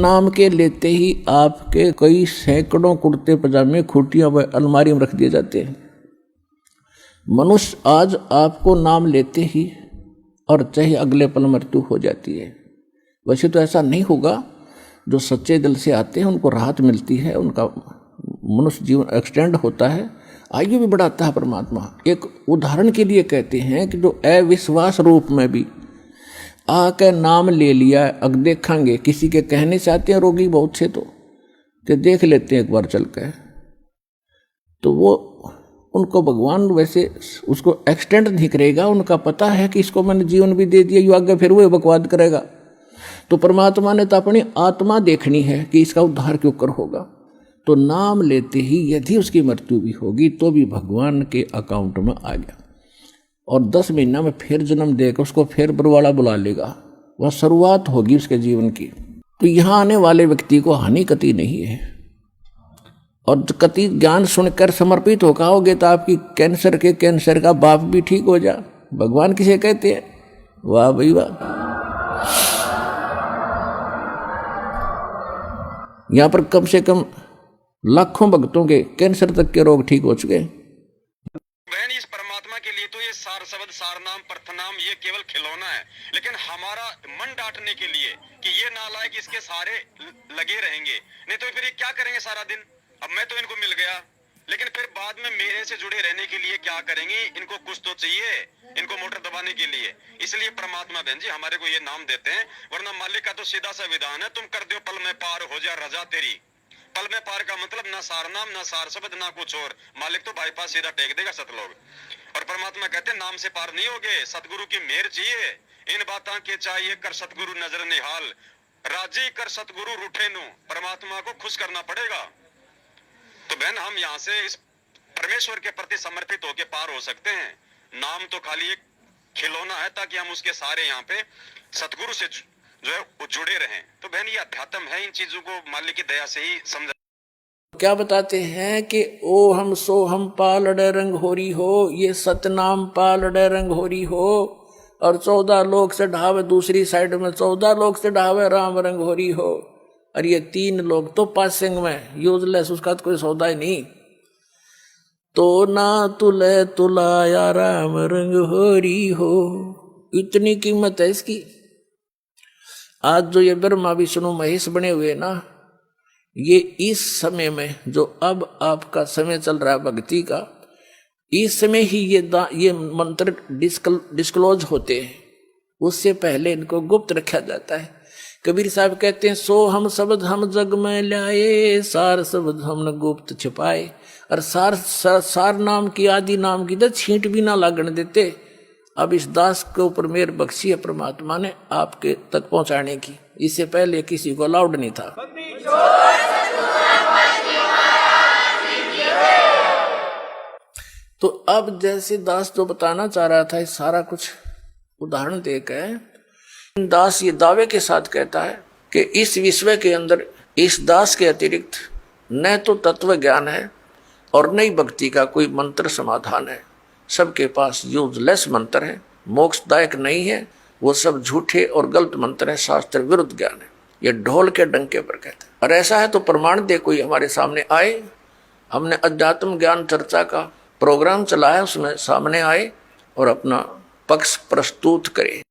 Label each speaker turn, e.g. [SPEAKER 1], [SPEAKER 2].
[SPEAKER 1] नाम के लेते ही आपके कई सैकड़ों कुर्ते पजामे खूटियां व अलमारी में रख दिए जाते हैं। मनुष्य आज आपको नाम लेते ही और चाहे अगले पल मृत्यु हो जाती है। वैसे तो ऐसा नहीं होगा, जो सच्चे दिल से आते हैं उनको राहत मिलती है, उनका मनुष्य जीवन एक्सटेंड होता है, आयु भी बढ़ाता है परमात्मा। एक उदाहरण के लिए कहते हैं कि जो अविश्वास रूप में भी आके नाम ले लिया, अब देखेंगे किसी के कहने से आते हैं रोगी बहुत से, तो कि देख लेते हैं एक बार चल के, तो वो उनको भगवान वैसे उसको एक्सटेंड नहीं करेगा, उनका पता है कि इसको मैंने जीवन भी दे दिया, यो आगे फिर वो बकवाद करेगा। तो परमात्मा ने तो अपनी आत्मा देखनी है कि इसका उद्धार क्यों कर होगा। तो नाम लेते ही यदि उसकी मृत्यु भी होगी तो भी भगवान के अकाउंट में आ गया, और 10 महीना में फिर जन्म देकर उसको फिर बरवाड़ा बुला लेगा। वह शुरुआत होगी उसके जीवन की। तो यहाँ आने वाले व्यक्ति को हानि कति नहीं है, और कति ज्ञान सुनकर समर्पित हो आओगे तो आपकी कैंसर का बाप भी ठीक हो जा। भगवान किसे कहते हैं? वाह भाई वाह। यहाँ पर कम से कम लाखों भक्तों के कैंसर तक के रोग ठीक हो चुके।
[SPEAKER 2] बहन, इस परमात्मा के लिए तो ये सार शब्द, सार नाम, प्रथनाम ये केवल खिलौना है, लेकिन हमारा मन डांटने के लिए कि ये नालायक इसके सारे लगे रहेंगे, नहीं तो फिर ये क्या करेंगे सारा दिन। अब मैं तो इनको मिल गया, लेकिन फिर बाद में मेरे से जुड़े रहने के लिए क्या करेंगे? इनको कुछ तो चाहिए, इनको मोटर दबाने के लिए। इसलिए परमात्मा बहन जी हमारे को ये नाम देते हैं, वरना मालिक का तो सीधा सा विधान है, तुम कर दो पल में पार, हो जा रजा तेरी। पल में पार का मतलब ना सार नाम, ना सार शब्द, ना कुछ और। मालिक तो बाईपास सीधा टेक देगा सतलोग। और परमात्मा कहते हैं नाम से पार नहीं होगे, सतगुरु की मेहर चाहिए। इन बातों के चाहिए कर सतगुरु नजर निहाल, राजी कर सतगुरु रूठे नु। परमात्मा को खुश करना पड़ेगा। तो बहन हम यहाँ से इस परमेश्वर के प्रति समर्पित होकर पार हो सकते हैं। नाम तो खाली एक खिलौना है ताकि हम उसके सारे यहाँ पे सतगुरु से जो है वो जुड़े रहें। तो बहन ये अध्यात्म है, इन चीजों को मालिक की दया से ही समझ।
[SPEAKER 1] क्या बताते हैं कि ओ हम सो हम पालड़े रंग होरी हो, ये सतनाम पालड़े रंग होरी हो, और 14 लोग से ढावे दूसरी साइड में 14 लोग से ढावे राम रंग होरी हो। और ये 3 लोग तो पासिंग में यूजलेस, उसका तो कोई सौदा ही नहीं। तो ना तुले तुलाया राम रंग होरी हो, इतनी कीमत है इसकी। आज जो ये ब्रह्मा विष्णु महेश बने हुए ना, ये इस समय में जो अब आपका समय चल रहा है भक्ति का, इस समय ही ये मंत्र डिस्क्लोज होते हैं। उससे पहले इनको गुप्त रखा जाता है। कबीर साहब कहते हैं सो हम शब्द हम जग में लाए, सार शब्द हमने गुप्त छिपाए। और सार नाम की, आदि नाम की तो छींट भी ना लागण देते। अब इस दास के ऊपर मेहर बख्शी है परमात्मा ने आपके तक पहुंचाने की, इससे पहले किसी को अलाउड नहीं था। तो अब जैसे दास जो बताना चाह रहा था, इस सारा कुछ उदाहरण देकर दास ये दावे के साथ कहता है कि इस विश्व के अंदर इस दास के अतिरिक्त न तो तत्व ज्ञान है और न ही भक्ति का कोई मंत्र समाधान है। सबके पास यूजलेस मंत्र है, मोक्षदायक नहीं है, वो सब झूठे और गलत मंत्र है, शास्त्र विरुद्ध ज्ञान है। ये ढोल के डंके पर कहते हैं। और ऐसा है तो प्रमाण दे कोई हमारे सामने आए। हमने अध्यात्म ज्ञान चर्चा का प्रोग्राम चलाया, उसमें सामने आए और अपना पक्ष प्रस्तुत करे।